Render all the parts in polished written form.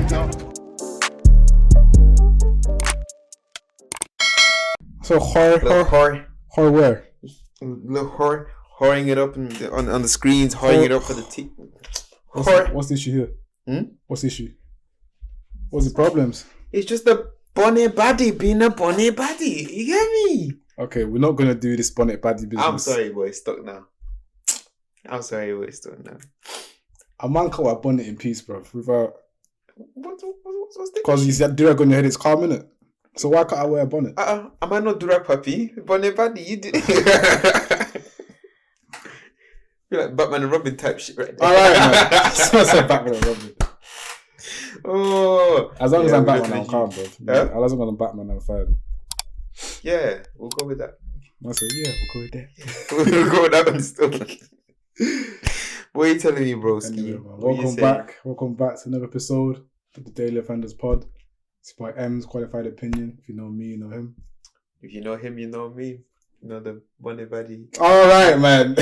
So horror where? Little whoring it up on the screens, whoring it up for the team. What's the issue here? What's the issue? What's the problems? It's just a bonnet baddie being a bonnet baddie. You get me? Okay, we're not gonna do this bonnet baddie business. I'm sorry, boy. It's stuck now. A man can't wear a bonnet in peace, bro. Without What's the because you said durag on your head, it's calm, innit? So why can't I wear a bonnet? Am I not durag puppy? Bonnet baddie, you do. You're like Batman and Robin type shit right there. Alright, man. Sounds like Batman and Robin. Oh. As long as I'm Batman, I'm calm, bro. Huh? As long as I'm Batman, I'm fine. Yeah, we'll go with that. I said, yeah, we'll go with that. We'll go with that one still. What are you telling me, broski? Anyway, welcome back to another episode of the Daily Offenders Pod. It's by M's Qualified Opinion. If you know me, you know him. If you know him, you know me. You know the bonnet baddie. Alright, man.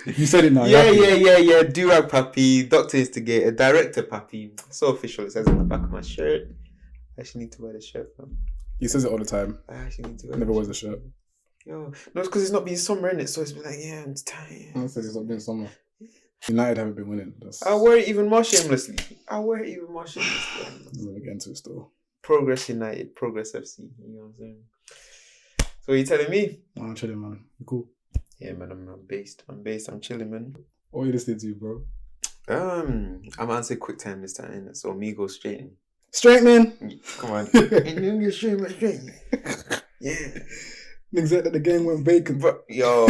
You said it now. Yeah. Durag puppy, Doctor Instigator, Director puppy. So official. It says on the back of my shirt. I actually need to wear the shirt, man. He says it all the time. I actually need to wear Never wears the shirt. Yo, no, it's because it's not been summer in it, so it's been like, yeah, I'm tired. I said it's not been summer. United haven't been winning. I wear it even more shamelessly. I'm going to get into it still. Progress United, Progress FC. You know what I'm saying? So you telling me? No, I'm chilling, man. You cool? Yeah, man. I'm based. I'm chilling, man. What are you listening to, bro? I'm gonna answer quick time this time. So me go straight in. Straight, man. Come on. Straight. Yeah. Niggas said that the game went vacant. But yo,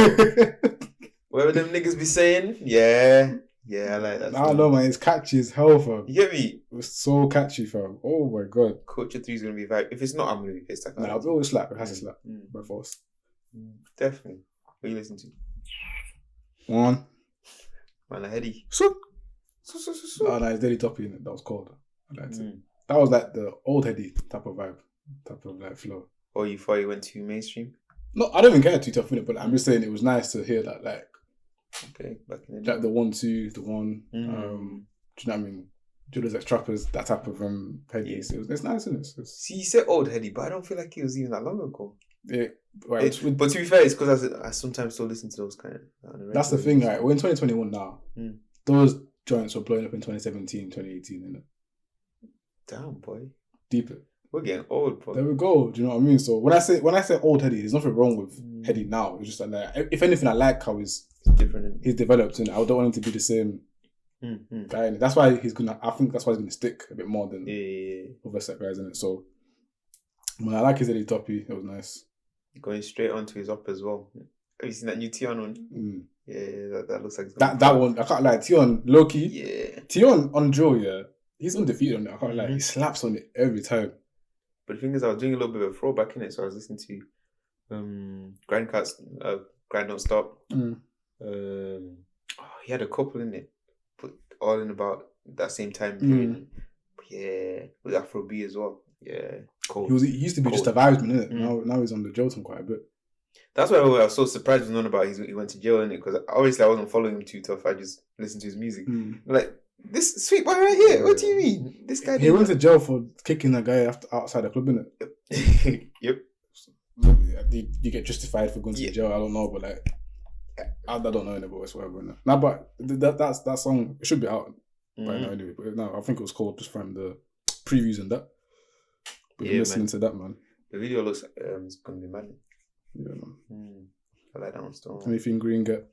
whatever them niggas be saying, yeah, I like that. I don't know, man. It's catchy as hell, fam. You get me? It was so catchy, fam. Oh my god. Culture 3 is gonna be vibe. If it's not, I'm gonna be pissed. Nah, it always slap. It has to slap. By force. Definitely. What you listen to? One. Man, a heady. So. Oh, no, it's Daily Toppy, innit? That was cold. I liked it. That was like the old heady type of vibe, type of like flow. Oh, you thought you went too mainstream? No, I don't even get too tough in it, but I'm just saying it was nice to hear that, like, okay, back in the day. Like the 1-2, the one, do you know what I mean? Judas X Trappers, that type of headies. Yeah. It's nice, isn't it? See, you said old heady, but I don't feel like it was even that long ago. Yeah, right. But to be fair, it's because I sometimes still listen to those kind of. That's the thing, right? We're in 2021 now. Those joints were blowing up in 2017, 2018, innit? Damn, boy. Deep it. We're getting old, bro. There we go. Do you know what I mean? So when I say old heady, there's nothing wrong with heady now. It's just like if anything, I like how he's different. He's developed, and I don't want him to be the same guy. That's why he's gonna. I think that's why he's gonna stick a bit more than other set guys in it. So, I like his Eddie Toppy. It was nice. Going straight onto his up as well. Have you seen that new Tion one? Yeah, that looks like that one. I can't lie. Tion, low-key. Yeah. Tion on Joe, yeah. He's undefeated on it. I can't lie. He slaps on it every time. But the thing is, I was doing a little bit of a throwback in it, so I was listening to Grind Don't Stop. He had a couple in it, but all in about that same time period. Yeah, with Afro B as well. Yeah, cold. He used to be just a vibesman, innit? Now he's on the Jotun quite a bit. That's why I was so surprised when known about he went to jail, innit? Because obviously I wasn't following him too tough. I just listened to his music. Like, this sweet boy right here, what do you mean? This guy. He went to jail for kicking a guy outside the club, innit? Yep. You get justified for going to jail. I don't know, but like, I don't know anymore. It's whatever. Nah, but that song, it should be out by now anyway. But no, I think it was called just from the previews and that. But listening to that, man. The video looks it's gonna be mad. Yeah, man. I like that one still. Anything green get?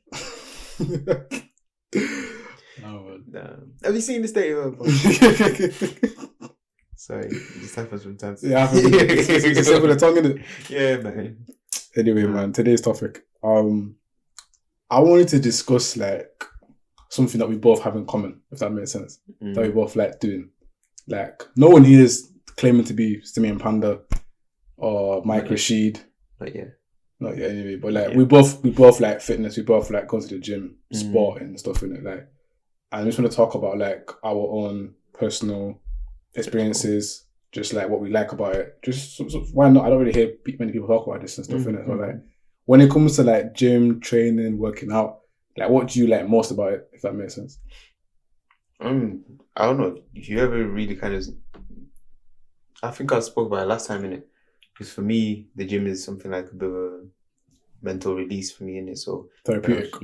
No, man. Nah. Have you seen the state of Sorry, it just happens from time to time. Yeah, it's with the tongue, innit? Yeah, man. Anyway, man, today's topic. I wanted to discuss like something that we both have in common, if that makes sense. That we both like doing. Like, no one here is claiming to be Simeon Panda or Mike Rashid. Not yet, anyway. But like, we both like fitness. We both like going to the gym, sport and stuff in it. Like, and I just want to talk about like our own personal experiences, just like what we like about it. Just why not? I don't really hear many people talk about this and stuff in it. So like, when it comes to like gym training, working out, like what do you like most about it? If that makes sense. I don't know if you ever really kind of. I think I spoke about it last time in it, because for me, the gym is something like a bit of a mental release for me in it. So Therapeutic.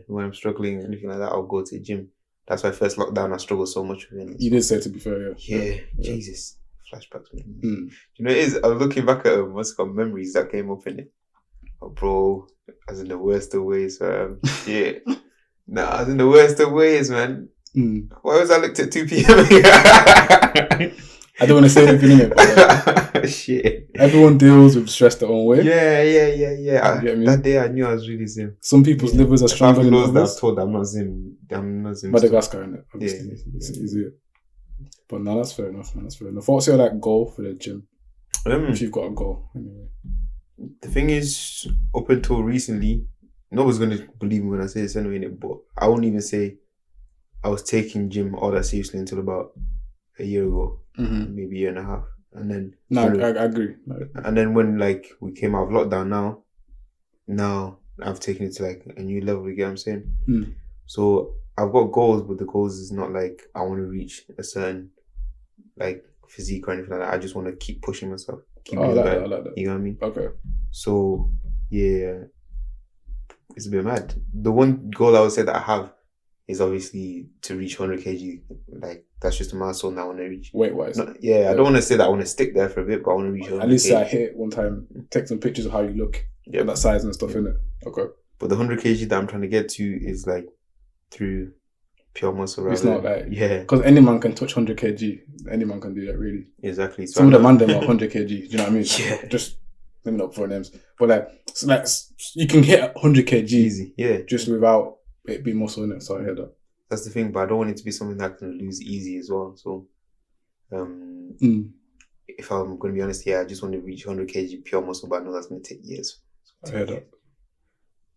when I'm struggling anything like that, I'll go to the gym. That's why first lockdown I struggled so much with it. You did say, to be fair, yeah. Jesus, flashbacks. Man. You know, it is. I was looking back at what's called memories that came up in it. Oh, bro, I was in the worst of ways. Yeah, nah, I was in the worst of ways, man. Why was I looked at 2 p.m? I don't want to say anything in it, but shit. Everyone deals with stress their own way. Yeah. That day I knew I was really Zim. Some people's livers are stronger than others. That I've told I'm not Zim. Madagascar, innit? Obviously. Yeah. But no, that's fair enough, man. That's fair enough. What's your goal for the gym? If you've got a goal, anyway. The thing is, up until recently, nobody's gonna believe me when I say this anyway, but I won't even say I was taking gym all that seriously until about a year ago, maybe a year and a half, and then I agree. And then when we came out of lockdown, now I've taken it to a new level. You get what I'm saying? So I've got goals, but the goals is not I want to reach a certain physique or anything like that. I just want to keep pushing myself. I like that. You know what I mean? Okay. So yeah, it's a bit mad. The one goal I would say that I have is obviously to reach 100 kg. That's just a milestone that I want to reach. Weight-wise? I don't want to say that I want to stick there for a bit, but I want to reach 100 At least kg. I hit it one time. Take some pictures of how you look. Yeah. That size and stuff, innit? Okay. But the 100 kg that I'm trying to get to is through pure muscle. It's not because any man can touch 100 kg. Any man can do that, really. Exactly. So some of the man them are 100 kg. Do you know what I mean? Yeah. Just let me not throw names, but you can hit 100 kg easy. Yeah. Just without it being muscle in it. So I hear that. That's the thing, but I don't want it to be something that I can lose easy as well. So, if I'm going to be honest, I just want to reach 100 kg pure muscle, but I know that's going to take years. I hear that.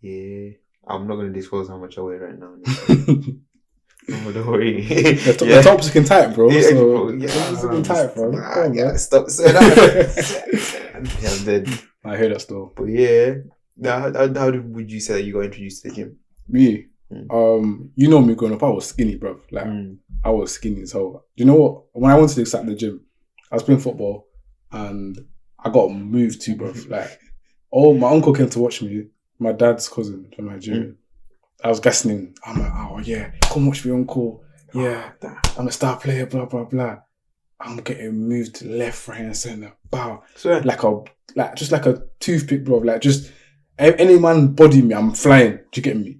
Yeah, I'm not going to disclose how much I weigh right now. Don't worry. The top's looking tight, bro. It's looking tight, bro. Stop saying that. I'm dead. I hear that still. But yeah, now how would you say that you got introduced to the gym? Me? You know me growing up, I was skinny, bro. I was skinny as hell. Do you know what? When I went to the gym, I was playing football and I got moved to, bro. My uncle came to watch me, my dad's cousin from Nigeria. I was guessing. I'm like, oh yeah, come watch me, uncle. Yeah, I'm a star player, blah blah blah. I'm getting moved to left, right, and centre. Bow. So just like a toothpick, bro. Just any man body me, I'm flying. Do you get me?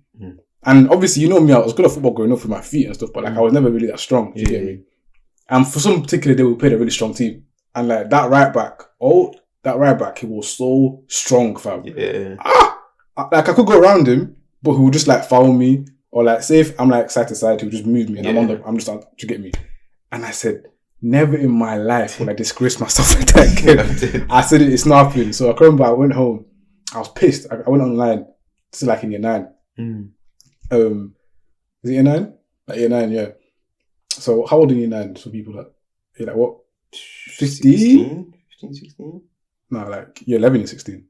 And obviously, you know me, I was good at football growing up with my feet and stuff, but I was never really that strong. Do you get me? And for some particular day, we played a really strong team. And that right back, he was so strong, fam. Yeah. I could go around him, but he would just foul me, or say if I'm side to side, he would just move me, and I'm just out. Do you get me? And I said, never in my life will I disgrace myself like that again. I said it's not happening. So I remember I went home. I was pissed. I went online. This is in year 9. Is it year 9? Year 9, yeah. So how old are you 9? So people you're what? 15? 15, 16? No, you're 11 and 16.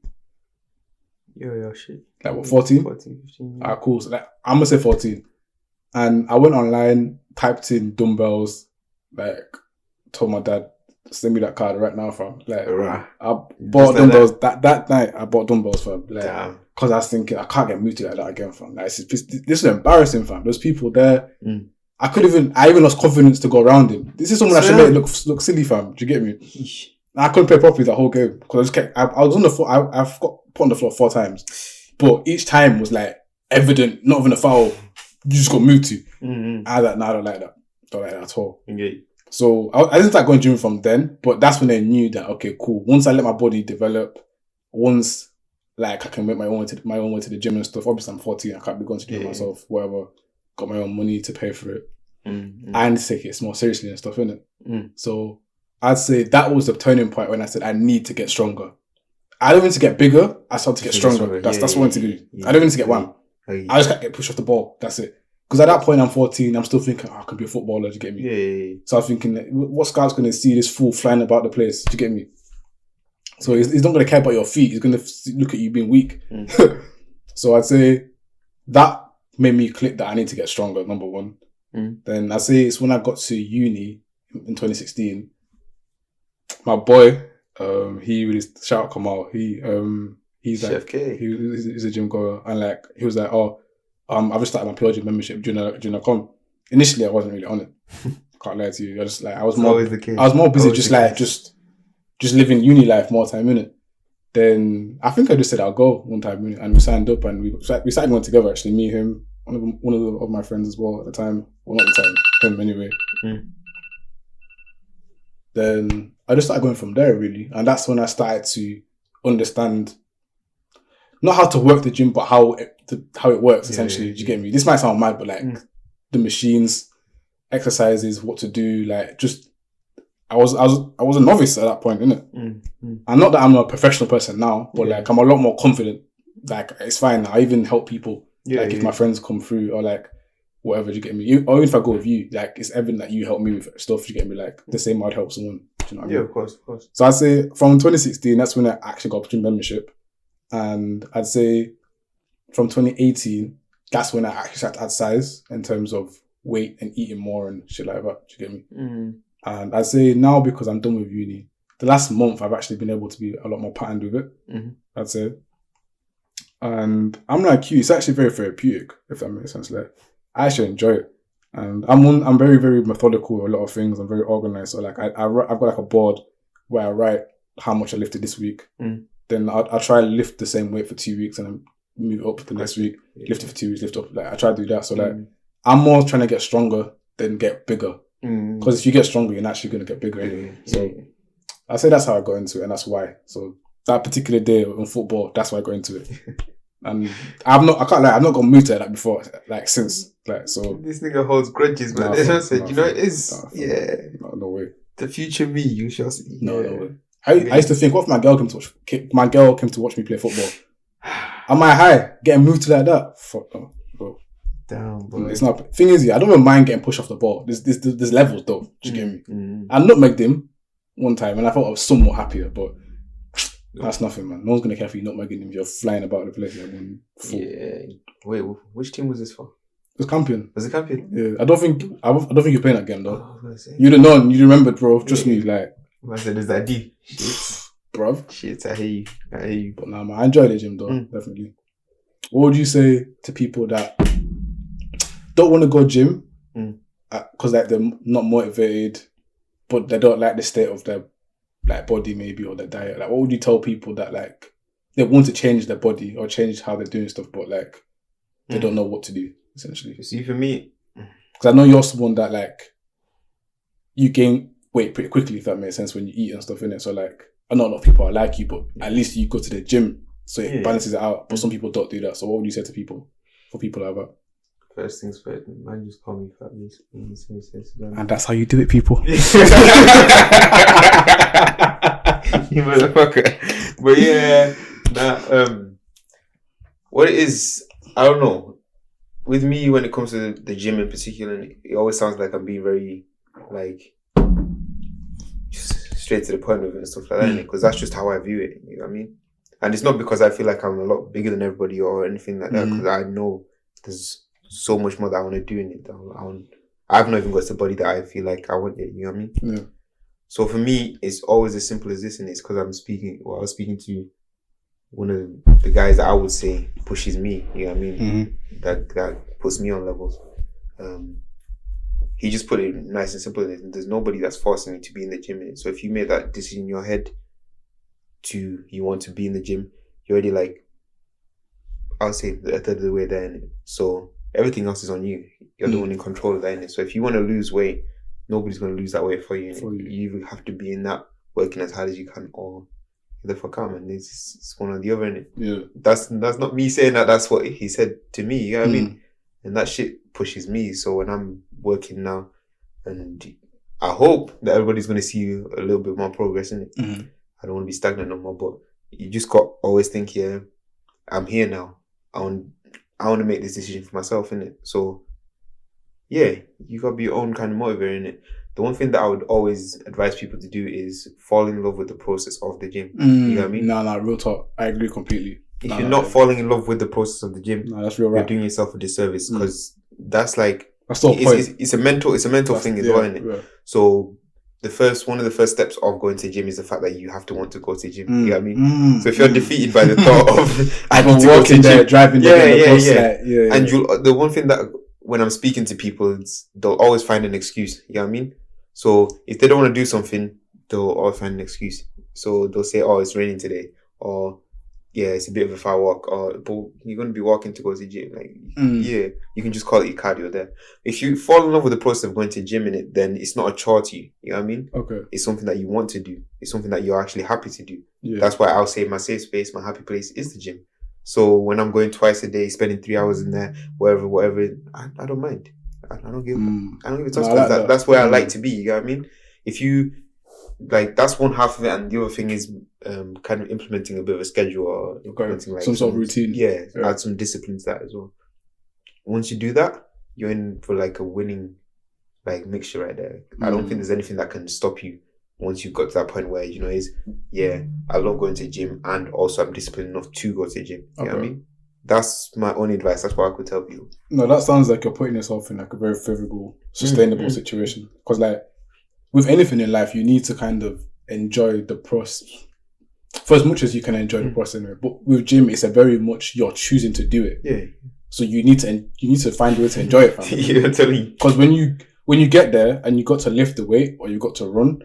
Yeah, shit. What, 14? 14, 15. Ah, cool. So I'm gonna say 14. And I went online, typed in dumbbells, told my dad, send me that card right now, fam. I bought dumbbells that night. I bought dumbbells, fam. Damn. Because I was thinking, I can't get moved like that again, fam. This is embarrassing, fam. Those people there. I even lost confidence to go around him. This is someone I should make look silly, fam. Do you get me? I couldn't play properly that whole game because I was on the floor. I've got put on the floor 4 times, but each time was evident, not even a foul. You just got moved to. I was like, no, I don't like that. Don't like that at all. Okay. So I didn't start going gym from then, but that's when I knew that okay, cool. Once I let my body develop, once I can make my own way to the gym and stuff. Obviously, I'm 14. I can't be going to the gym myself. Whatever. Got my own money to pay for it. I need to take it more seriously and stuff, innit? So I'd say that was the turning point when I said I need to get stronger. I don't need to get bigger. I started to get stronger. That's what I want to do. I don't need to get one. I just can't get pushed off the ball. That's it. Because at that point, I'm 14. I'm still thinking, I could be a footballer. Do you get me? Yeah. So I'm thinking, what scout's going to see this fool flying about the place? Do you get me? So he's not going to care about your feet. He's going to look at you being weak. So I'd say that made me click that I need to get stronger, number one. Then I say it's when I got to uni in 2016. My boy, he really shout out Kamal. He's Chef like K. he's a gym goer, and like he was like, I've just started my pure gym membership during a com. Initially, I wasn't really on it. Can't lie to you. I was more busy just living uni life more time in it. Then I think I just said I'll go one time and we signed up and we started going together. Actually, me, him, one of my friends as well at the time. Well, not the time, him anyway. Then I just started going from there really, and that's when I started to understand not how to work the gym, but how it works essentially. Do you get me? This might sound mad, but like the machines, exercises, what to do, like just I was a novice at that point, innit? And not that I'm a professional person now, but like I'm a lot more confident. Like it's fine. I even help people. If my friends come through or like whatever, do you get me? Or even if I go with you, like it's evident that you help me with stuff. Do you get me? Like the same I'd help someone. Do you know what I mean? Of course. So I'd say from 2016, that's when I actually got a gym membership. And I'd say from 2018, that's when I actually started to add size in terms of weight and eating more and shit like that. Do you get me? And I'd say now, because I'm done with uni, the last month I've actually been able to be a lot more patterned with it. I'd say. And I'm like you, it's actually very therapeutic, if that makes sense. Like I actually enjoy it. And I'm very, very methodical with a lot of things. I'm very organized. So like I've got like a board where I write how much I lifted this week. Then I'll try to lift the same weight for 2 weeks and then move it up the next week. Lift it for 2 weeks, lift up. Like I try to do that. So like I'm more trying to get stronger than get bigger. Because if you get stronger, you're naturally going to get bigger anyway. So I say that's how I got into it, and that's why. So that particular day in football, that's why I got into it. And I can't lie, I've not got moved to that before, like since. Like so. This nigga holds grudges, man. It is. No way. The future me, you shall see. No way. I used to think, what if my girl came to watch me play football? Am I high? Getting moved to like that? Fuck no, bro. Damn, bro. It's not. Thing is, I don't even mind getting pushed off the ball. There's levels though. Do you get me? I nutmegged him one time, and I thought I was somewhat happier, but that's nothing, man. No one's gonna care for you nutmegging him. You're flying about the place like one. Wait, which team was this for? It was Campion. Was it Campion? Yeah. I don't think you're playing that game though. You'd have known. You remembered, bro. Trust me, like. I said, is that deep? Bruv. Shit, I hear you. But nah, man, I enjoy the gym though, definitely. What would you say to people that don't want to go gym because like they're not motivated, but they don't like the state of their like body maybe or their diet? Like, what would you tell people that like they want to change their body or change how they're doing stuff, but like they don't know what to do essentially? See, for me, because I know you're someone that like you gain weight pretty quickly, if that makes sense, when you eat and stuff in it. So like, I know a lot of people are like you, but at least you go to the gym, so it balances it out. But some people don't do that. So what would you say to people, for people like that? First things first, man, just call me fat, please. And that's how you do it, people. You motherfucker. But yeah, what it is, I don't know. With me, when it comes to the gym in particular, it always sounds like I'm being very like straight to the point of it and stuff like that, because that's just how I view it, you know what I mean? And it's not because I feel like I'm a lot bigger than everybody or anything like that, because I know there's so much more that I want to do in it. I've not even got the body that I feel like I want it, you know what I mean? Yeah. So for me, it's always as simple as this, and it's because I was speaking to one of the guys that I would say pushes me, you know what I mean? That puts me on levels. He just put it nice and simple. There's nobody that's forcing me to be in the gym. So if you made that decision in your head you want to be in the gym, you're already like, I'll say a third of the way there. So everything else is on you. You're the one in control of that. So if you want to lose weight, nobody's going to lose that weight for you. You either have to be in that working as hard as you can, or the fuck out, man. It's one or the other, innit? Yeah. That's not me saying that. That's what he said to me. You know what I mean? And that shit pushes me. So when I'm working now, and I hope that everybody's going to see a little bit more progress in it. I don't want to be stagnant no more, but you just got always think, yeah, I'm here now. I want to make this decision for myself, innit? So yeah, you got to be your own kind of motivator, innit? The one thing that I would always advise people to do is fall in love with the process of the gym. You know what I mean? No, real talk. I agree completely. If you're not falling in love with the process of the gym, that's real right. You're doing yourself a disservice, because that's like That's the whole point. It's a mental thing as well, isn't it? Yeah. So one of the first steps of going to the gym is the fact that you have to want to go to the gym. You know what I mean? So if you're defeated by the thought of I need to go to the gym, driving and the one thing that when I'm speaking to people, they'll always find an excuse. You know what I mean? So if they don't want to do something, they'll always find an excuse. So they'll say, "Oh, it's raining today," or "Yeah, it's a bit of a far walk," or "But you're going to be walking to go to the gym." Like, yeah, you can just call it your cardio there. If you fall in love with the process of going to the gym in it, then it's not a chore to you. You know what I mean? Okay. It's something that you want to do. It's something that you're actually happy to do. Yeah. That's why I'll say my safe space, my happy place is the gym. So when I'm going twice a day, spending 3 hours in there, whatever, I don't mind. I don't give a toss. No, that's where I like to be. You know what I mean? If you like, that's one half of it, and the other thing is kind of implementing a bit of a schedule or implementing like some sort of routine. Yeah, add some discipline to that as well. Once you do that, you're in for like a winning like mixture right there. I don't think there's anything that can stop you once you've got to that point where I love going to the gym and also I'm disciplined enough to go to the gym. You know what I mean? That's my only advice. That's what I could tell people. No, that sounds like you're putting yourself in like a very favorable, sustainable situation. Because like with anything in life, you need to kind of enjoy the process for as much as you can enjoy the process anyway. But with gym, it's a very much you're choosing to do it. Yeah. So you need to find a way to enjoy it. Yeah, I'm telling you. Because when you get there and you got to lift the weight or you got to run,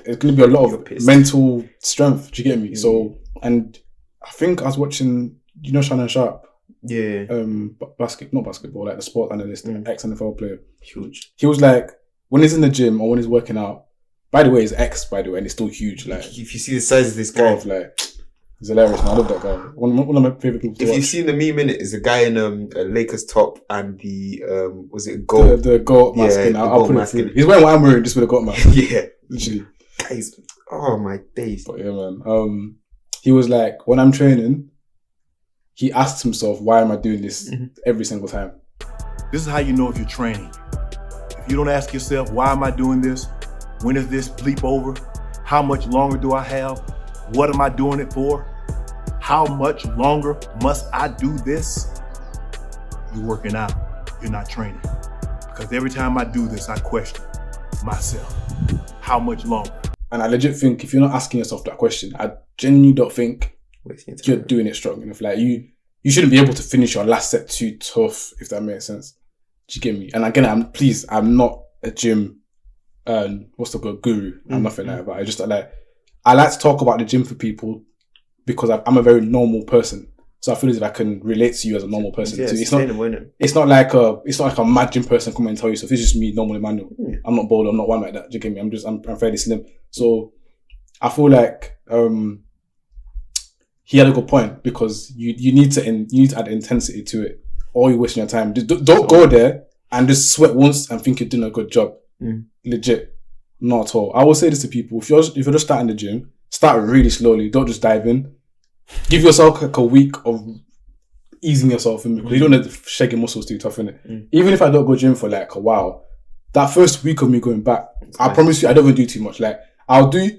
it's going to be a lot of mental strength. Do you get me? Mm-hmm. So, and I think I was watching, Shannon Sharp. Yeah. Not basketball, like the sport analyst, ex-NFL player. Huge. He was like, when he's in the gym or when he's working out, by the way, he's ex, by the way, and he's still huge. Like, if you see the size of this guy, like, he's hilarious, man. I love that guy. One of my favorite people to watch. You've seen the meme in it, is a guy in a Lakers top and the was it goat? The goat mask. Yeah, I'll put it through. He's wearing what I'm wearing, just with a goat mask. Yeah, literally. Guys, oh my days. But yeah, man. He was like, when I'm training, he asks himself, why am I doing this every single time? This is how you know if you're training. If you don't ask yourself, why am I doing this? When is this bleep over? How much longer do I have? What am I doing it for? How much longer must I do this? You're working out. You're not training. Because every time I do this, I question myself. How much longer? And I legit think if you're not asking yourself that question, I genuinely don't think you're doing it strong enough. Like you shouldn't be able to finish your last set too tough, if that makes sense. Do you get me? And again, I'm not a gym guru. I'm nothing like that. But I like to talk about the gym for people because I'm a very normal person. So I feel as if I can relate to you as a normal person. Yeah, too. It's not like a mad gym person coming and tell you stuff. It's just me, normal Emmanuel. Yeah. I'm not bold. I'm not one like that. Do you get me? I'm fairly slim. So I feel like he had a good point because you need to add intensity to it, or you're wasting your time. Don't go there and just sweat once and think you're doing a good job. Legit, not at all. I will say this to people: if you're just starting the gym, start really slowly. Don't just dive in. Give yourself like a week of easing yourself in because you don't need to shake your muscles too tough, innit? Even if I don't go gym for like a while, that first week of me going back, I promise you, I don't even do too much. Like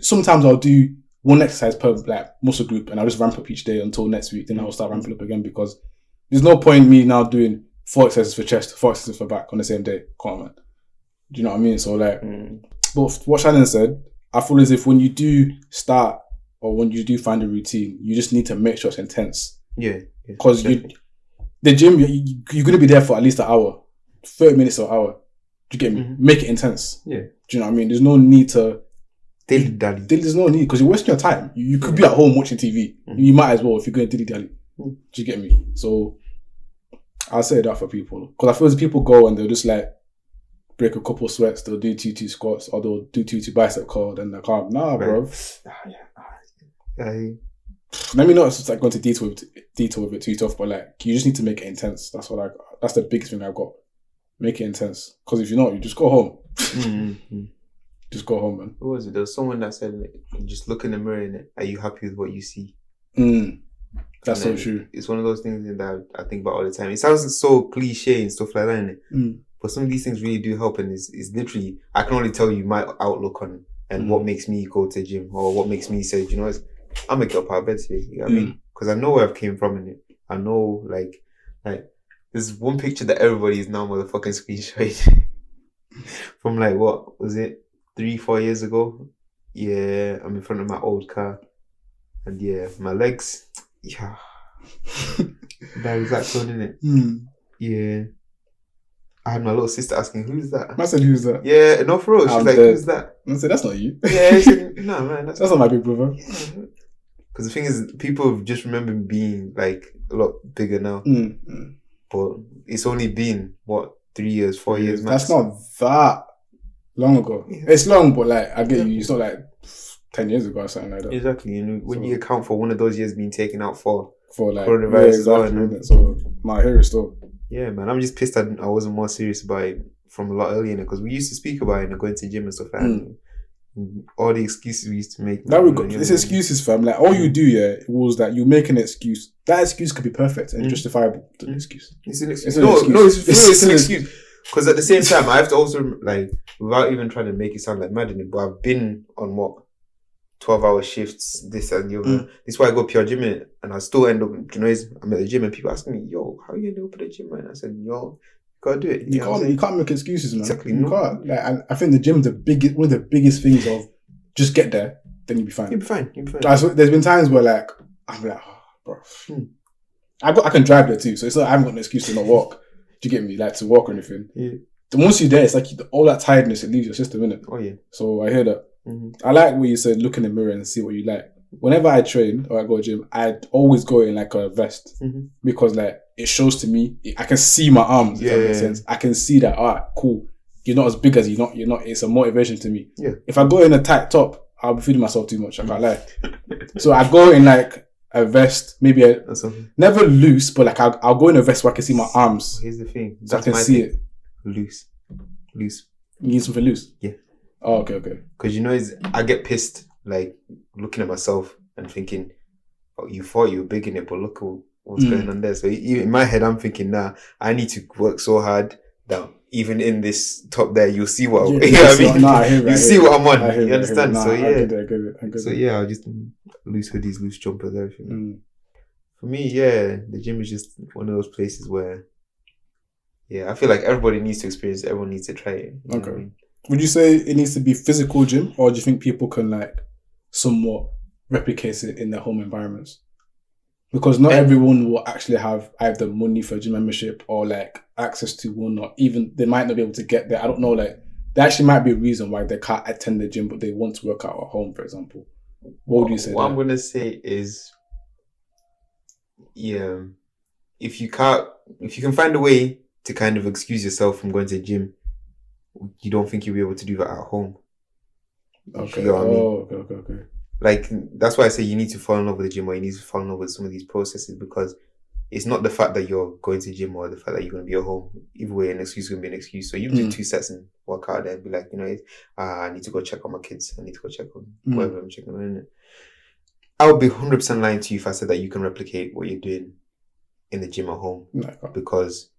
sometimes I'll do one exercise per like muscle group, and I'll just ramp up each day until next week. Then I'll start ramping up again because there's no point in me now doing 4 exercises for chest, 4 exercises for back on the same day. Come on, man. Do you know what I mean? So like, but what Shannon said, I feel as if when you do start or when you do find a routine, you just need to make sure it's intense. Yeah. Because the gym, you're going to be there for at least an hour, 30 minutes or an hour. Do you get me? Make it intense. Yeah. Do you know what I mean? There's no need to... Dilly-dally. There's no need because you're wasting your time. You could be at home watching TV. You might as well if you're going dilly-dally. Do you get me? So I'll say that for people. Because I feel as people go and they'll just like break a couple sweats, they'll do 2 squats or they'll do 2 bicep curl, then they're calm. Nah, bro. Let me not just like go into detail with it too tough, but like you just need to make it intense. That's the biggest thing I've got. Make it intense. Because if you're not, you just go home. Just go home, man. What was it? There was someone that said, just look in the mirror and are you happy with what you see? That's so true. It's one of those things that I think about all the time. It sounds so cliche and stuff like that, innit? But some of these things really do help, and it's literally, I can only tell you my outlook on it and what makes me go to the gym or what makes me say, you know, I'm gonna get up out of bed today. You know what I mean? Because I know where I've came from in it. I know, like there's one picture that everybody is now motherfucking screenshot from like, what was it, 3-4 years ago? Yeah, I'm in front of my old car, and yeah, my legs, yeah, that exact one, innit? Yeah. I had my little sister asking, who's that? I said, who's that? Yeah, no, for real. She's like, who's that? I said, that's not you. Yeah, I said, no, man, that's not my big brother. Because the thing is, people just remember me being like a lot bigger now. But it's only been, what, 3 years, 4 years max. That's not that long ago. Yeah. It's long, but like, I get you. It's not like 10 years ago or something like that. Exactly. And when you account for one of those years being taken out for like coronavirus as well. So my hair is still. Yeah, man. I'm just pissed I wasn't more serious about it from a lot earlier, because we used to speak about it and going to gym and stuff, and all the excuses we used to make. It's excuses, fam. Like, all you do, it was that you make an excuse. That excuse could be perfect and justifiable. It's an excuse. It's an excuse. It's an excuse. Because at the same time, I have to also, like, without even trying to make it sound like maddening, but I've been on 12-hour shifts, this and the other. This is why I go pure gym in it, and I still end up, I'm at the gym and people asking me, yo, how are you end up at the gym, man? I said, yo, you gotta do it. You can't make excuses, man. Exactly. You can't. Like, and I think the gym's one of the biggest things of just get there, then you'll be fine. You'll be fine. There's been times where, like, I'm like, oh, bro. I can drive there too, so it's not, I haven't got an excuse to not walk. Do you get me? Like, to walk or anything. Yeah. Once you're there, it's like all that tiredness, it leaves your system, innit? Oh, yeah. So I hear that. I like what you said, look in the mirror and see what you like. Whenever I train or I go to gym, I'd always go in like a vest because like it shows to me, I can see my arms, if that makes sense. I can see that, alright, cool. You're not as big as you're not, it's a motivation to me. Yeah. If I go in a tight top, I'll be feeding myself too much, I can't lie. So I go in like a vest, maybe never loose, but like I'll go in a vest where I can see my arms. Here's the thing. So I can see it. Loose. You need something loose? Yeah. Oh, okay. Because I get pissed, like, looking at myself and thinking, oh, you thought you were big in it, but look what's going on there. So in my head, I'm thinking, I need to work so hard that even in this top there, you'll see what you know what I mean? I hear you see what I'm on. You understand? So yeah. I get it. So yeah, I'll just loose hoodies, loose jumpers, everything. For me, the gym is just one of those places where, I feel like everybody needs to experience it. Everyone needs to try it. You know what I mean? Would you say it needs to be physical gym, or do you think people can like somewhat replicate it in their home environments? Because not everyone will actually have either money for a gym membership or like access to one, or even they might not be able to get there. I don't know, like there actually might be a reason why they can't attend the gym, but they want to work out at home, for example. What would you say? What I'm going to say is, if you can find a way to kind of excuse yourself from going to the gym, you don't think you'll be able to do that at home. Okay. You know what I mean? Okay. Like, that's why I say you need to fall in love with the gym, or you need to fall in love with some of these processes, because it's not the fact that you're going to the gym or the fact that you're going to be at home. Either way, an excuse is going to be an excuse. So you do 2 sets and work out there and be like, I need to go check on my kids. I need to go check on whatever I'm checking on. I would be 100% lying to you if I said that you can replicate what you're doing in the gym at home. No. Because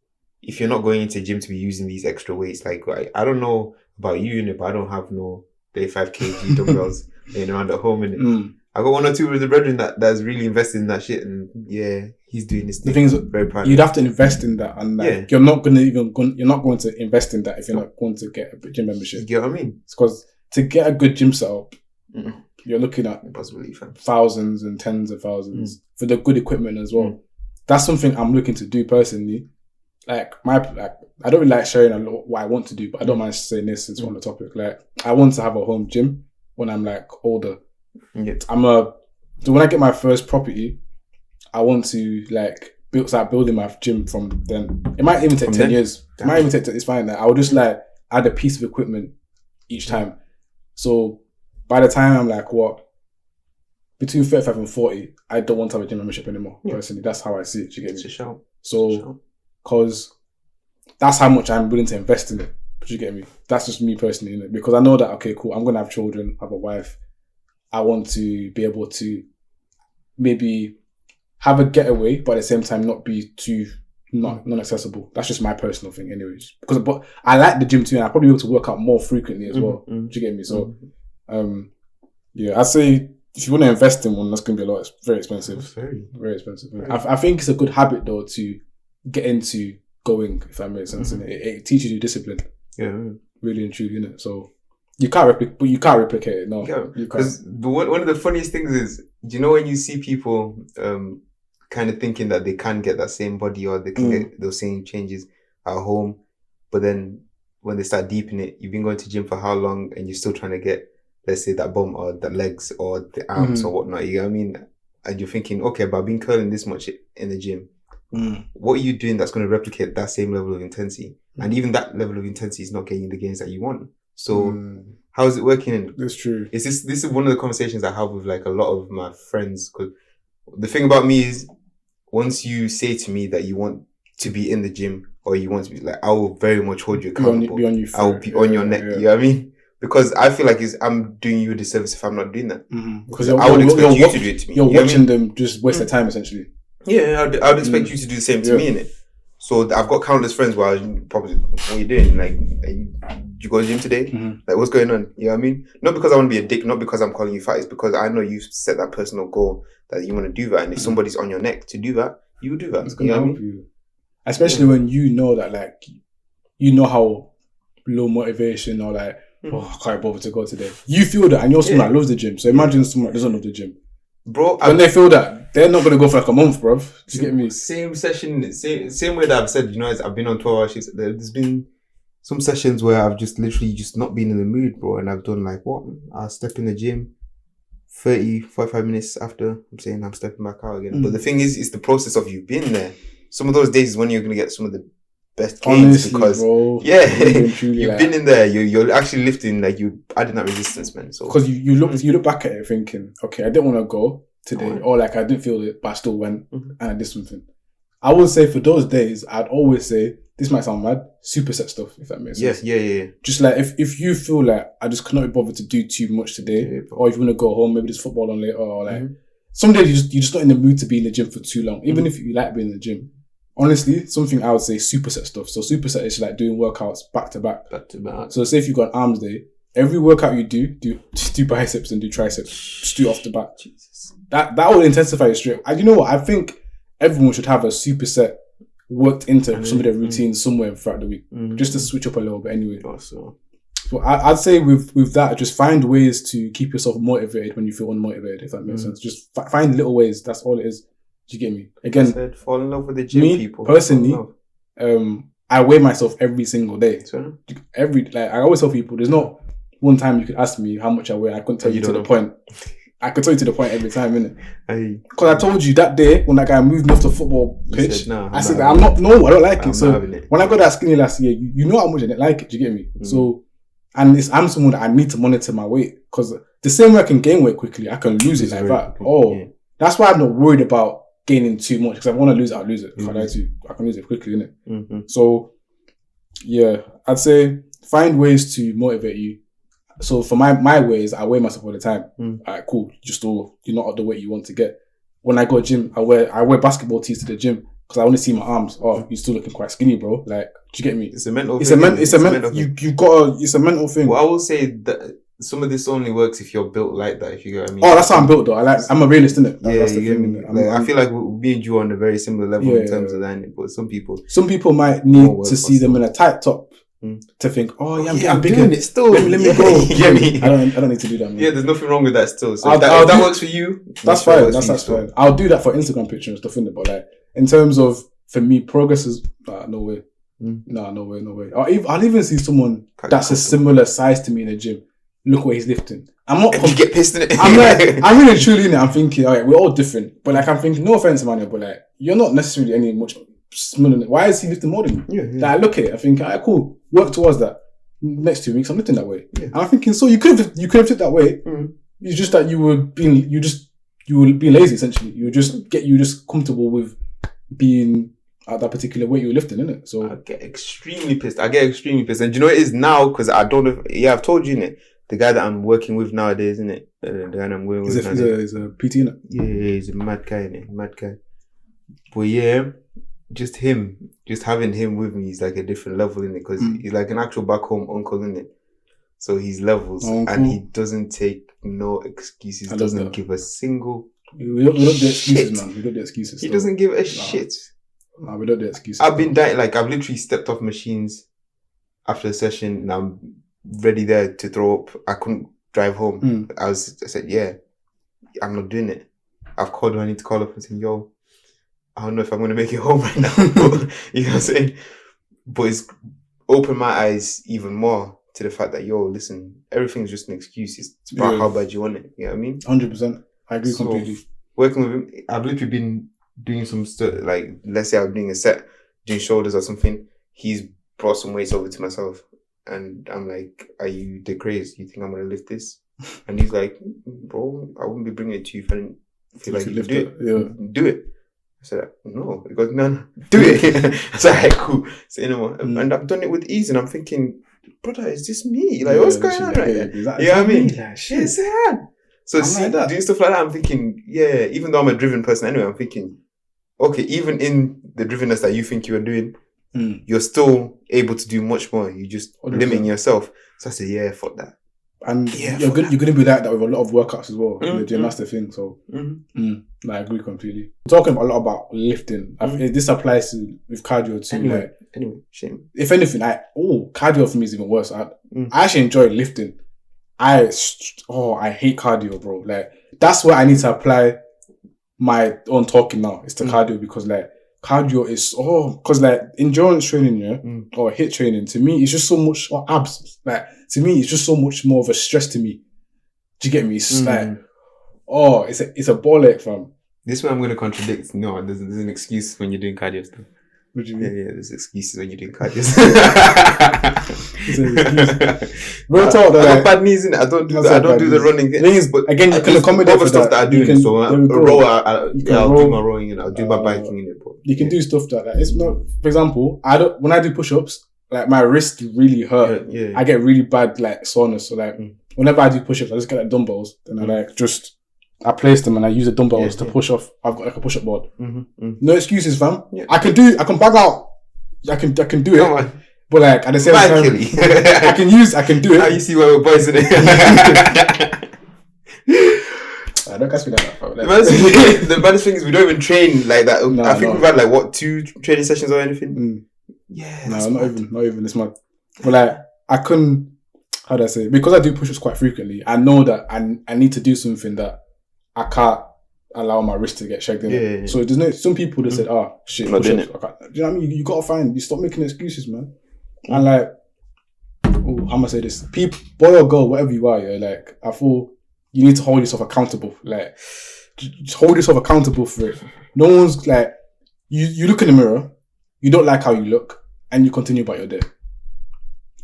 if you're not going into the gym to be using these extra weights, like, I don't know about you, but I don't have no 35 kg dumbbells laying around at home. I got 1 or 2 with the brethren that's really invested in that shit, and he's doing this thing. The thing is, very proud. You'd have to invest in that, and like, you're not going to invest in that if you're not going to get a gym membership. You get what I mean? It's because to get a good gym setup, you're looking at thousands and tens of thousands for the good equipment as well. That's something I'm looking to do personally. Like I don't really like sharing a lot what I want to do, but I don't mind saying this since we're on the topic. Like, I want to have a home gym when I'm like older. So when I get my first property, I want to like start building my gym from then. It might even take 10 years. It might even take, it's fine. Like, I will just like add a piece of equipment each time. So by the time I'm like between 35 and 40, I don't want to have a gym membership anymore. Personally, that's how I see it. Do you get me? It's a shout. So, because that's how much I'm willing to invest in it. Do you get me? That's just me personally, innit? Because I know that, okay, cool, I'm going to have children, have a wife. I want to be able to maybe have a getaway, but at the same time not be too non-accessible. That's just my personal thing anyways. But I like the gym too, and I'll probably be able to work out more frequently as well. Do you get me? So, I'd say if you want to invest in one, that's going to be a lot. It's very expensive. Very, very expensive. I think it's a good habit though to get into going, if that makes sense. And it teaches you discipline. Yeah. Really and truly, innit? So you can't replicate it. No, Yeah. you can't. Because one of the funniest things is, do you know when you see people kind of thinking that they can get that same body or they can get those same changes at home, but then when they start deep in it, you've been going to gym for how long and you're still trying to get, let's say, that bum or the legs or the arms or whatnot, you know what I mean? And you're thinking, okay, but I've been curling this much in the gym. What are you doing that's going to replicate that same level of intensity? And even that level of intensity is not getting you the gains that you want. So how is it working? That's true. This is one of the conversations I have with like a lot of my friends. Because the thing about me is, once you say to me that you want to be in the gym or you want to be like, I will very much hold you accountable. I will be on your neck. You know what I mean? Because I feel like I'm doing you a disservice if I'm not doing that. Because I would expect you to do it to me. You're watching them just waste their time, essentially. Yeah, I would expect you to do the same to me, innit? So I've got countless friends where I was probably, what are you doing? Like, did you go to the gym today? Like, what's going on? You know what I mean? Not because I want to be a dick, not because I'm calling you fat, it's because I know you've set that personal goal that you want to do that. And if somebody's on your neck to do that, you will do that. It's going to help you. Especially when you know that, like, you know how low motivation or like, I can't bother to go today. You feel that, and you're someone that loves the gym. So imagine someone that doesn't love the gym. Bro, when they feel that, they're not going to go for like a month, bro. Do you get me? Same session, same way that I've said, you know, I've been on 12 hour shifts. There's been some sessions where I've just literally just not been in the mood, bro. And I've done like, what? I'll step in the gym 30, 45 minutes after I'm saying I'm stepping back out again. But the thing is, it's the process of you being there. Some of those days is when you're going to get some of the best gains. Honestly, because, bro, you've been in there. You're actually lifting, like you adding that resistance, man. So because you look back at it thinking, okay, I didn't want to go today, or like I didn't feel it, but I still went and I did something. I would say for those days, I'd always say, this might sound mad, superset stuff, if that makes sense. Yeah. Just like if you feel like I just cannot be bothered to do too much today, or if you want to go home, maybe there's football on later, or like some days you're just not in the mood to be in the gym for too long, even if you like being in the gym. Honestly, something I would say superset stuff. So superset is like doing workouts back to back. So say if you've got an arms day, every workout you do biceps and do triceps straight off the bat. Jesus. That will intensify your strength. And you know what? I think everyone should have a superset worked into some of their routines somewhere throughout the week, just to switch up a little bit anyway. So I'd say with that, just find ways to keep yourself motivated when you feel unmotivated, if that makes sense. Just find little ways. That's all it is. Do you get me? Again, fall in love with the gym, people. Personally, I weigh myself every single day. I always tell people, there's not one time you could ask me how much I weigh. I couldn't tell you to the point. I could tell you to the point every time, innit? Because I told you that day when that guy moved me off the football pitch, I said, I don't like it. So when I got that skinny last year, you know how much I didn't like it. Do you get me? So, and I'm someone that I need to monitor my weight, because the same way I can gain weight quickly, I can lose it like that. That's why I'm not worried about gaining too much, because if I want to lose it, I'll lose it. I can lose it quickly, innit? So, yeah, I'd say find ways to motivate you. So for my ways, I weigh myself all the time. Alright, cool. You're not at the weight you want to get. When I go to gym, I wear basketball tees to the gym because I want to see my arms. Oh, you're still looking quite skinny, bro. Like, do you get me? It's a mental thing. It's a mental thing. Well, I will say that some of this only works if you're built like that, if you get what I mean. Oh, that's how I'm built though. I'm a realist, innit? That's the thing. I feel like me and you are on a very similar level in terms of that, but some people might need to see them in a tight top to think, oh yeah, I'm getting bigger. Doing it still. Let me go. Yeah, I don't need to do that, man. Yeah, there's nothing wrong with that still. So if that works for you, that's fine. That's fine. I'll do that for Instagram pictures and stuff, innit? But like, in terms of, for me, progress is no way. No way. I'll even see someone that's a similar size to me in the gym. Look what he's lifting. I'm not. You get pissed in it. I'm like, I'm really truly in it. I'm thinking, alright, we're all different, but like, I'm thinking, no offense, Emmanuel, but like, you're not necessarily any much smaller. Why is he lifting more than you? Like, I look at it, I think, alright, cool. Work towards that. Next 2 weeks, I'm lifting that way. And I'm thinking, so you could have lifted that way. It's just that you were being lazy essentially. You just comfortable with being at that particular weight you were lifting, innit? So I get extremely pissed. And do you know what it is now? Because I don't know. I've told you, innit? The guy that I'm working with nowadays, isn't it? The guy that I'm working with He's a PT, innit? Yeah, he's a mad guy, innit? Mad guy. But yeah, just having him with me is like a different level, innit? Because he's like an actual back home uncle, innit? So he's levels, and he doesn't take no excuses. Doesn't give a single. We don't do excuses, man. We don't do excuses. He doesn't give a shit. Nah, we don't do excuses. I've been dying. Like, I've literally stepped off machines after the session and I'm ready there to throw up. I couldn't drive home. I said, yeah, I'm not doing it. I've called who I need to call up and say, yo, I don't know if I'm going to make it home right now. You know what I'm saying? But it's opened my eyes even more to the fact that, yo, listen, everything's just an excuse. It's about how bad you want it. You know what I mean? 100%. I agree completely. Working with him, I've literally been doing some stuff, like, let's say I'm doing a set, doing shoulders or something. He's brought some weights over to myself. And I'm like, are you the craze? You think I'm going to lift this? And he's like, bro, I wouldn't be bringing it to you if I didn't feel like you could do it. Yeah. Do it. I said, no. He goes, no, do it. I said, hey, cool. So, you know, and I've done it with ease. And I'm thinking, brother, is this me? Like, what's going on right there? You know what I mean? Yeah, shit. So see, like doing stuff like that, I'm thinking, yeah, even though I'm a driven person anyway, I'm thinking, okay, even in the drivenness that you think you're doing, you're still able to do much more. You just limiting yourself. So I said, yeah, fuck that. And you're going to be like that with a lot of workouts as well in the gym. That's the thing. So I agree completely. We're talking a lot about lifting. This applies to with cardio too. Anyway, shame. If anything, cardio for me is even worse. I actually enjoy lifting. I hate cardio, bro. Like, that's where I need to apply my own talking now. It's the cardio, because like cardio is because like endurance training, or HIIT training, to me it's just so much, or abs. Like, to me it's just so much more of a stress to me. Do you get me? It's like, it's a ball ache, fam. This one I'm going to contradict. No, there's an excuse when you're doing cardio stuff. What do you mean? Yeah, there's excuses when you're doing cardio. We're taught that I got bad knees in it. I don't do the running thing. But again, you can accommodate other stuff that I do. So I'll do my rowing and I'll do my biking in it. But you can do stuff like that. It's not, for example, when I do push-ups, like my wrist really hurt. I get really bad like soreness. So like whenever I do push-ups, I just get like dumbbells and I place them and I use the dumbbells to push off. I've got like a push-up board. No excuses, fam. I can bag out. I can do it. Come on. But like at the same time, I can do it. How you see where we're boys in it? I don't catch me that. The baddest thing is we don't even train like that. I think we've had like 2 training sessions or anything. Yeah. No, not even this month. But like I couldn't. How do I say? Because I do push-ups quite frequently, I know that I need to do something that I can't allow my wrist to get shagged in. Yeah. So there's some people that said, shit, push-ups. Do you know what I mean? You gotta you stop making excuses, man. And like, how am I say this? People, boy or girl, whatever you are, like, I feel you need to hold yourself accountable. Like, just hold yourself accountable for it. No one's like, you look in the mirror, you don't like how you look, and you continue about your day. Do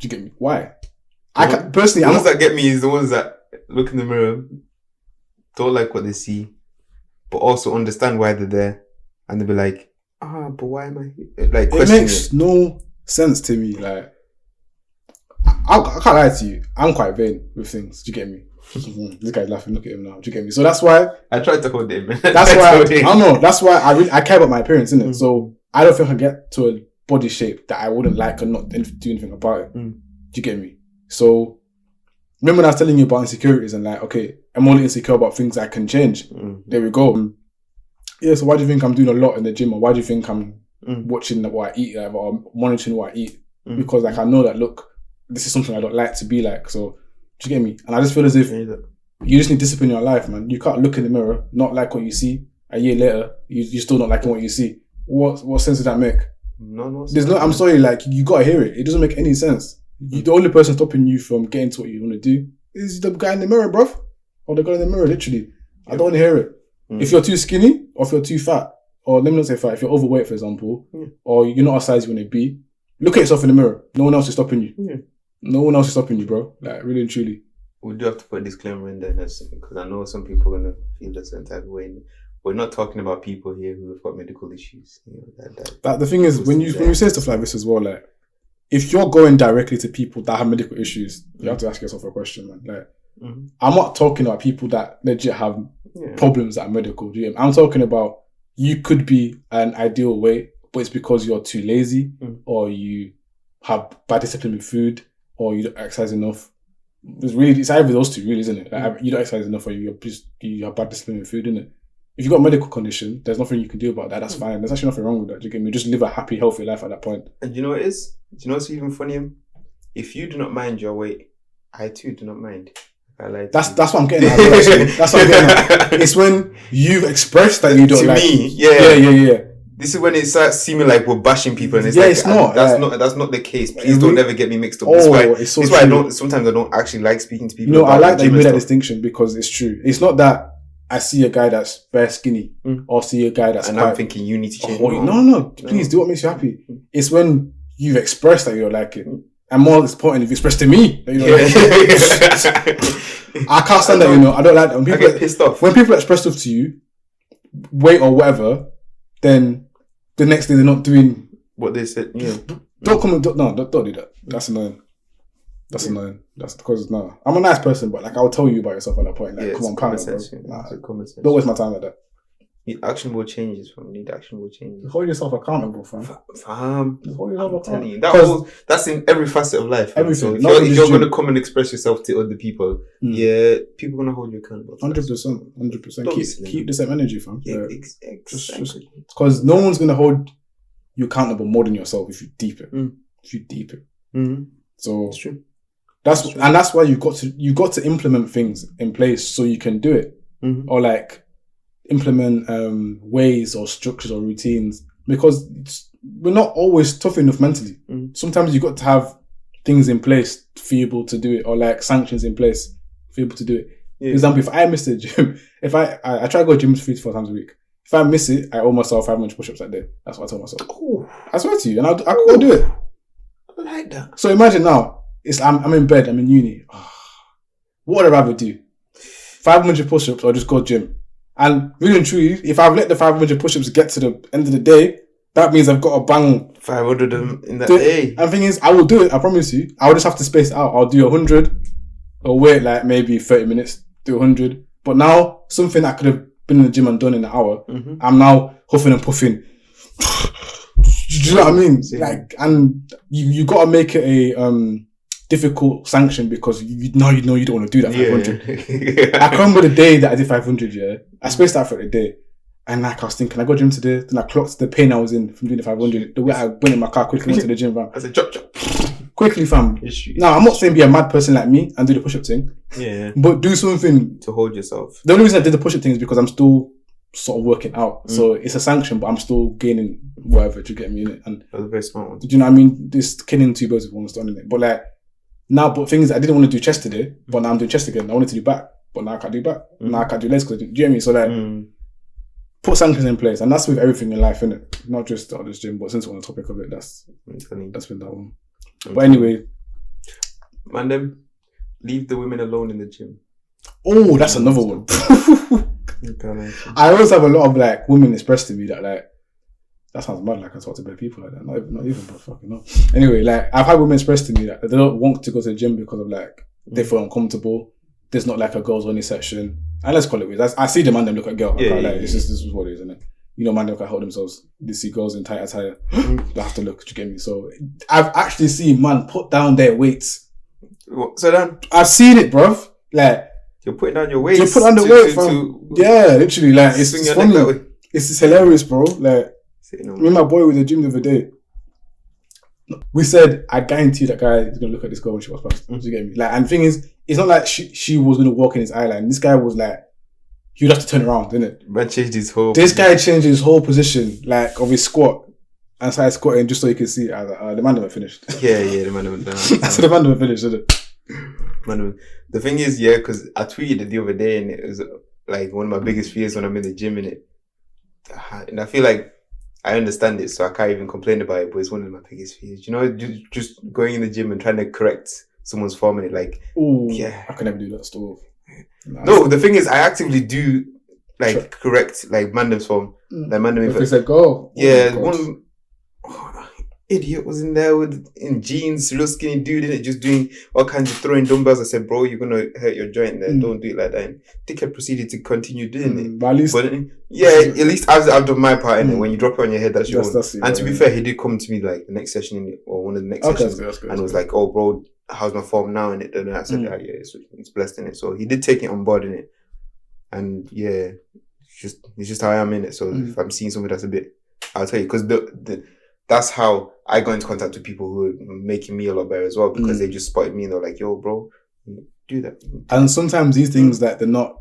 you get me? Why? Personally, the ones that get me is the ones that look in the mirror, don't like what they see, but also understand why they're there, and they'll be like, but why am I here? Like, it makes no sense to me. Like, I can't lie to you, I'm quite vain with things. Do you get me? This guy's laughing. Look at him now. Do you get me? So that's why I tried to hold him. That's why I don't know. That's why I care about my appearance, innit? So I don't think I get to a body shape that I wouldn't like or not do anything about it. Do you get me? So remember when I was telling you about insecurities and like, okay, I'm only insecure about things I can change. There we go. Yeah, so why do you think I'm doing a lot in the gym, or why do you think I'm watching what I eat, or monitoring what I eat? Because like I know that, look, this is something I don't like to be like. So do you get me? And I just feel as if you just need discipline in your life, man. You can't look in the mirror, not like what you see. A year later, you still not liking what you see. What sense does that make? No. There's no. I'm sorry, like you gotta hear it. It doesn't make any sense. The only person stopping you from getting to what you want to do is the guy in the mirror, bruv. Or the guy in the mirror, literally. I don't want to hear it. If you're too skinny, or if you're too fat, or let me not say fat, if you're overweight, for example, or you're not a size you want to be, look at yourself in the mirror. No one else is stopping you. No one else is stopping you, bro. Like, really and truly. We do have to put a disclaimer in there, because I know some people are going to feel a certain type of way. We're not talking about people here who have got medical issues. The thing is, when you say stuff like this as well, like, if you're going directly to people that have medical issues, you have to ask yourself a question, man. Like, I'm not talking about people that legit have problems that are medical. Do you know? I'm talking about, you could be an ideal weight, but it's because you're too lazy, or you have bad discipline with food, or you don't exercise enough. It's either those two, really, isn't it? Like, you don't exercise enough, or you have bad discipline with food, isn't it? If you've got a medical condition, there's nothing you can do about that. That's fine. There's actually nothing wrong with that. Do you get me? Just live a happy, healthy life at that point. And you know what it is? Do you know what's even funnier? If you do not mind your weight, I too do not mind. That's what I'm getting at. Actually. That's what I'm getting at. It's when you've expressed that you don't to like me, it. Yeah. This is when it starts seeming like we're bashing people, and it's it's not. That's not the case. Please don't ever get me mixed up. That's why sometimes I don't actually like speaking to people. No, I like that you made that distinction because it's true. It's not that I see a guy that's bare skinny or see a guy that's and I'm thinking you need to change. No, please do what makes you happy. It's when you've expressed that you don't like it. And more important, if you express to me that you don't like it. I can't stand that, I don't like that. When people I get pissed off. When people express stuff to you, weight or whatever, then the next day they're not doing what they said. Yeah. Don't do that. That's annoying. That's because I'm a nice person, but like I'll tell you about yourself at that point. Like, come on, common sense. Don't waste my time like that. Need actionable changes, fam. Hold yourself accountable, fam. Hold yourself accountable. That's in every facet of life. Everything. So if you're going to come and express yourself to other people, people are going to hold you accountable. 100%. Keep the same energy, fam. Yeah, exactly. Because no one's going to hold you accountable more than yourself if you deep it. Mm-hmm. So it's true. That's why you got to implement things in place so you can do it, or like implement ways or structures or routines, because we're not always tough enough mentally. Sometimes you got to have things in place for you able to do it, or like sanctions in place for you able to do it. For example, if I miss the gym, if I try to go to gym 3 to 4 times a week, if I miss it, I owe myself 500 push-ups that day. That's what I tell myself. Ooh. I swear to you, and I could go do it. I like that. So imagine now, I'm in bed, I'm in uni. What would I rather do? 500 push-ups or just go gym? And really and truly, if I've let the 500 push-ups get to the end of the day, that means I've got to bang 500 of them in that day. And the thing is, I will do it, I promise you. I'll just have to space it out. I'll do 100, or wait like maybe 30 minutes, do 100. But now, something that could have been in the gym and done in an hour, I'm now huffing and puffing. Do you know what I mean? Like, and you got to make it a difficult sanction, because you know you don't want to do that 500. I can remember the day that I did 500. I spaced out for the day, and like I was thinking, I go gym today. Then I clocked the pain I was in from doing the 500. The way I went in my car quickly went to the gym, fam. I said, chop. Quickly, fam. Now, I'm not saying be a mad person like me and do the push-up thing. Yeah. But do something to hold yourself. The only reason I did the push-up thing is because I'm still sort of working out. So it's a sanction, but I'm still gaining whatever to get me in it. And that's a very smart one. Do you know what I mean? This killing two birds with one stone in it. But like, now, but things I didn't want to do chest today, but now I'm doing chest again. I wanted to do back, but now I can't do back. Now I can't do legs because do you know what I mean? So like, put sanctions in place, and that's with everything in life, innit? Not just this gym, but since we're on the topic of it, that's been that one. But anyway, man, them leave the women alone in the gym. Oh, that's another one. I always have a lot of like women express to me that like, that sounds mad, like I talk to bad people like that. Not even, but fucking no. Anyway, like I've had women express to me that they don't want to go to the gym because of like they feel uncomfortable. There's not like a girls only section. And let's call it weird. I see the man them look at girl. This is what it is, isn't it? You know, man them can hold themselves. They see girls in tight attire. They have to look. Do you get me? So I've actually seen man put down their weights. So then I've seen it, bruv. Like you're putting down your weights. You put down the weight, fam. Yeah, literally. Like it's funny. It's hilarious, bro. Like. Me and my boy with the gym the other day, we said, I guarantee that guy is going to look at this girl when she walks past. Do you get me? Like, and the thing is, it's not like she was going to walk in his eye line. This guy was like, you'd have to turn around, didn't it? Man changed his whole guy changed his whole position, like, of his squat, and started squatting just so he could see. I was like, the man never finished. Yeah, the man never done. I said, the man never finished, did it? The thing is, because I tweeted it the other day, and it was like one of my biggest fears when I'm in the gym, and I feel like I understand it, so I can't even complain about it, but it's one of my biggest fears. You know, just going in the gym and trying to correct someone's form in it, like, I can never do that stuff. No, the thing is, I actively do, like, correct, like, Mandem's form. Like, Mandem, if it's a goal. Yeah, one idiot was in there in jeans, real skinny dude, innit, just doing all kinds of throwing dumbbells. I said, bro, you're going to hurt your joint there. Don't do it like that. And dickhead proceeded to continue doing it. But at least... at least I've done my part in it. When you drop it on your head, that's your own. And to be fair, he did come to me like the next session or one of the next sessions and was like, oh, bro, how's my form now? And I said, it's blessed in it. So he did take it on board in it. And it's just how I am in it. So if I'm seeing something that's a bit, I'll tell you, because that's how I got into contact with people who are making me a lot better as well, because they just spotted me and they're like, yo, bro, do that. And sometimes these things that they're not,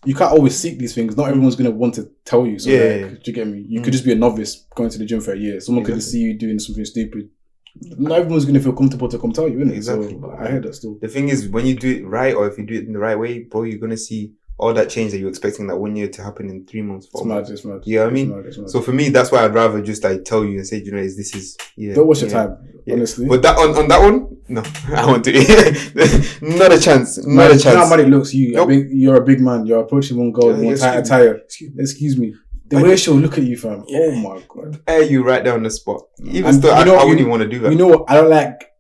you can't always seek these things. Not everyone's going to want to tell you. So do you get me? You could just be a novice going to the gym for a year. Someone could just see you doing something stupid. Not everyone's going to feel comfortable to come tell you, innit? Exactly. So I hear that still. The thing is, when you do it right, or if you do it in the right way, bro, you're going to see all that change that you're expecting that 1 year to happen in 3 months, 4 months. It's mad. You know what I mean? It's mad. So for me, that's why I'd rather just like tell you and say, you know, this is, don't waste your time, honestly. But that on that one, no, I won't do it. Not a chance. Not a chance. You know how bad it looks. You're a big man. You're approaching one goal, one tight attire. Excuse me. The way she'll look at you, fam. Yeah. Oh my God. Air you right there on the spot. Even though I wouldn't even want to do that. You know what? I don't like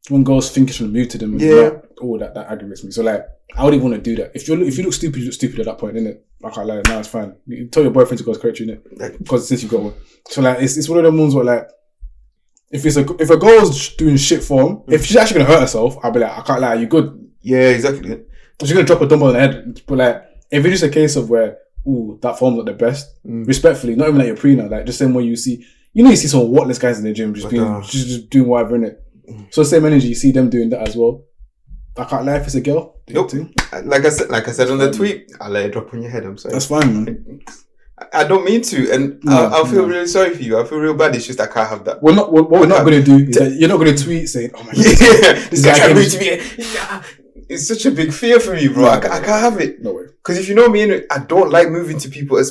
when girls think it's from move to them. That aggravates me. So like, I wouldn't want to do that. If you look stupid, you look stupid at that point, innit? I can't lie. Now it's fine. You tell your boyfriend to go correct you, innit? Because since you got one. So like, it's one of them ones where like, if a girl's doing shit form, if she's actually gonna hurt herself, I'll be like, I can't lie. You good? Yeah, exactly. She's gonna drop a dumbbell on the head. But like, if it's just a case of where, that form's not the best. Respectfully, not even at your pre-now, like just same way you see some whatless guys in the gym just doing whatever, innit? So same energy, you see them doing that as well. I can't lie if it's a girl. Nope. Like I said on the tweet, I'll let it drop on your head. I'm sorry. That's fine, man. I don't mean to, and I'll feel really sorry for you. I feel real bad. It's just I can't have that. What we're not going to do is that you're not going to tweet saying, "Oh my God, this guy can't reach me." Yeah, it's such a big fear for me, bro. I can't have it. No way. Because if you know me, I don't like moving to people.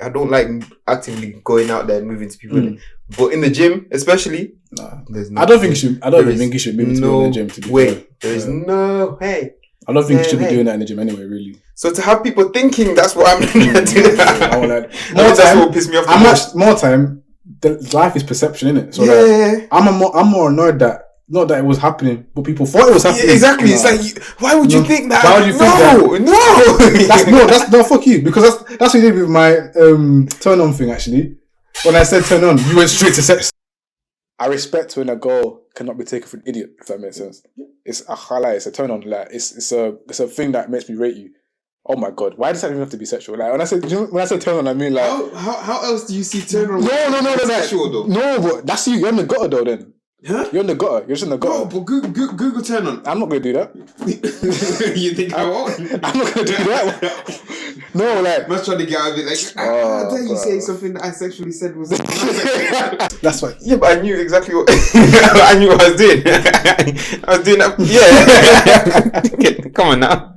I don't like actively going out there and moving to people. But in the gym, especially, I don't think you should. I don't even think you should move to people in the gym. To be fair. There is no way. I don't think you should be doing that in the gym anyway. Really. So to have people thinking that's what I'm going to do, that's what piss me off. More time. Life is perception, innit? So like, I'm more annoyed that. Not that it was happening, but people thought it was happening. Yeah, exactly. It's like, why would you think that? Why would you think that? No, fuck you. Because that's what you did with my turn on thing, actually. When I said turn on, you went straight to sex. I respect when a girl cannot be taken for an idiot, if that makes sense. It's a turn on. Like, it's a thing that makes me rate you. Oh my God, why does that even have to be sexual? Like, when I said turn on, I mean like... How else do you see turn on? No, sexual though. No, but that's you. You're in the gutter though then. Huh? You're in the gutter. You're just in the gutter. No, but Google turn on. I'm not going to do that. You think I won't? I'm not going to do that. No, like... Must try to get out of it. Like, how dare you say something that I sexually said was... That's fine. Yeah, but I knew exactly what... I knew what I was doing. I was doing that... Yeah. Come on now.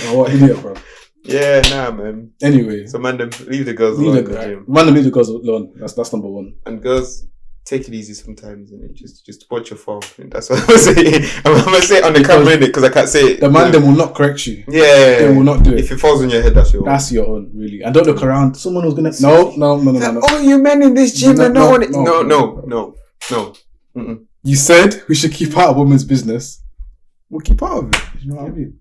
Oh, what idiot, bro. Yeah, nah, man. Anyway. So, man, leave the girls alone in the gym. Man, leave the girls alone. That's number one. And girls... Take it easy sometimes, and just watch your fall. That's what I'm saying. I'm gonna say it on the camera, innit? Because I can't say it. The man them will not correct you. Yeah, they will not do it. If it falls on your head, that's your own. That's your own, really. And don't look around. Someone was gonna. No. Oh, you men in this gym and no. Mm-mm. You said we should keep out of women's business. We'll keep out of it. You know what I mean?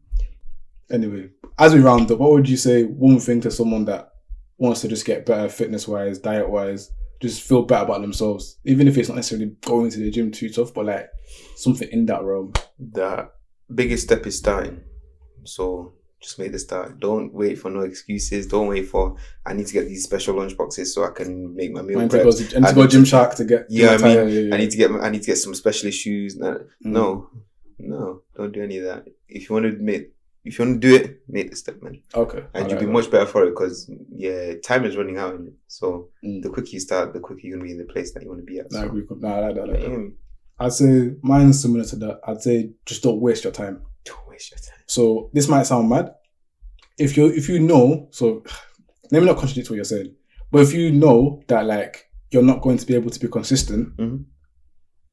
Anyway, as we round up, what would you say one thing to someone that wants to just get better fitness-wise, diet-wise? Just feel better about themselves, even if it's not necessarily going to the gym too tough, but like something in that realm. The biggest step is starting. So just make the start. Don't wait for no excuses. Don't wait for I need to get these special lunch boxes so I can make my meal prep. I need to go Gymshark to get. I need to get some specialist shoes. No, don't do any of that. If you want to do it, make the step, man. Okay. And you'll be much better for it because, time is running out. So the quicker you start, the quicker you're going to be in the place that you want to be at. I agree. I like that. I'd say mine's similar to that. I'd say just don't waste your time. Don't waste your time. So this might sound mad. If you know, so let me not contradict what you're saying, but if you know that like you're not going to be able to be consistent,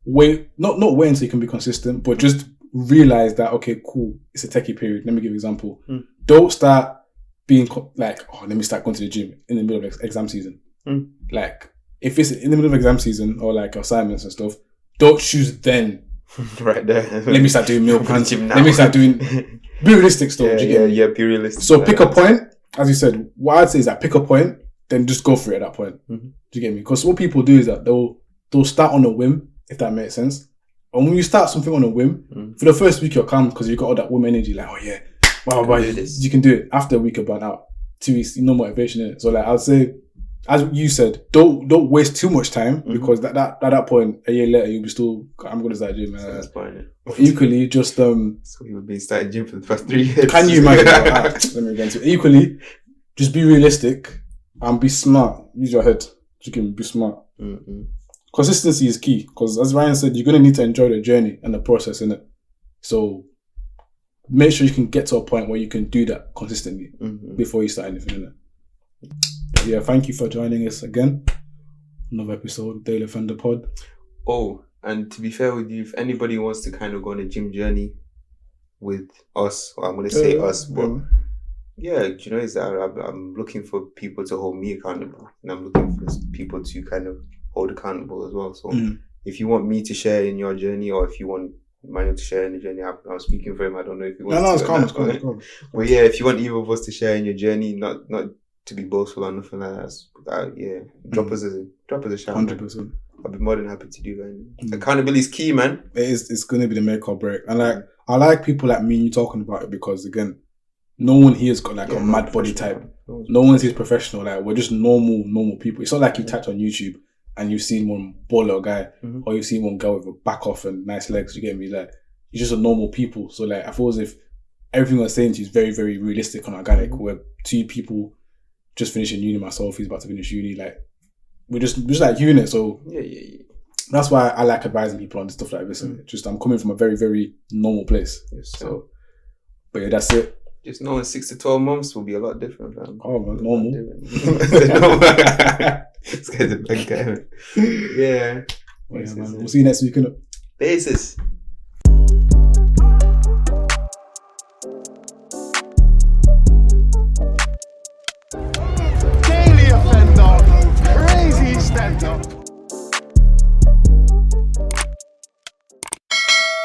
wait, not wait until you can be consistent, but just realize that, okay, cool, it's a techie period. Let me give you an example. Don't start being like, let me start going to the gym in the middle of exam season. Like, if it's in the middle of exam season or like assignments and stuff, don't choose then. Right there. Let me start doing meal plans. Let me start doing... Be realistic still. Yeah, be realistic. So pick a point. As you said, what I'd say is that pick a point, then just go for it at that point. Do you get me? Because what people do is that they'll start on a whim, if that makes sense. And when you start something on a whim, for the first week you're calm because you got all that whim energy, like, oh yeah, wow, you can do it. After a week you're burnt out. 2 weeks, no motivation in it. So like, I'd say, as you said, don't waste too much time because at that point, a year later, you'll be still, I'm going to start gym. That's fine. Equally, just So you've been starting gym for the past 3 years. Can you imagine? Let me get into it. Equally, just be realistic and be smart. Use your head. You can be smart. Consistency is key because, as Ryan said, you're going to need to enjoy the journey and the process in it. So make sure you can get to a point where you can do that consistently before you start anything in it. Yeah, thank you for joining us again. Another episode of Daily Offender Pod. Oh, and to be fair with you, if anybody wants to kind of go on a gym journey with us, or I'm going to say us, but yeah, do you know, is that I'm looking for people to hold me accountable, and I'm looking for people to kind of hold accountable as well. So if you want me to share in your journey, or if you want Manuel to share in the journey, I'm speaking for him. I don't know if he wants to. No, it's calm. But yeah, if you want either of us to share in your journey, not to be boastful or nothing like that, drop us a shout. 100%. I'll be more than happy to do that. Accountability is key, man. It's going to be the make or break. And like, I like people like me and you talking about it because, again, no one here's got like a mad body type. No one's here professional. Like, we're just normal people. It's not like you typed on YouTube and you've seen one baller guy or you've seen one girl with a back off and nice legs. You get me? Like, you're just a normal people. So like, I feel as if everything we're saying to you is very, very realistic and organic. We're two people just finishing uni. Myself, he's about to finish uni. Like, we're just like unit. So yeah. That's why I like advising people on stuff like this. And just I'm coming from a very, very normal place. Yes, so, but yeah, that's it. Just knowing 6 to 12 months will be a lot different, fam. Oh, man, normal. This guy's a big guy. Yeah. Man. We'll see you next week, innit? Basis.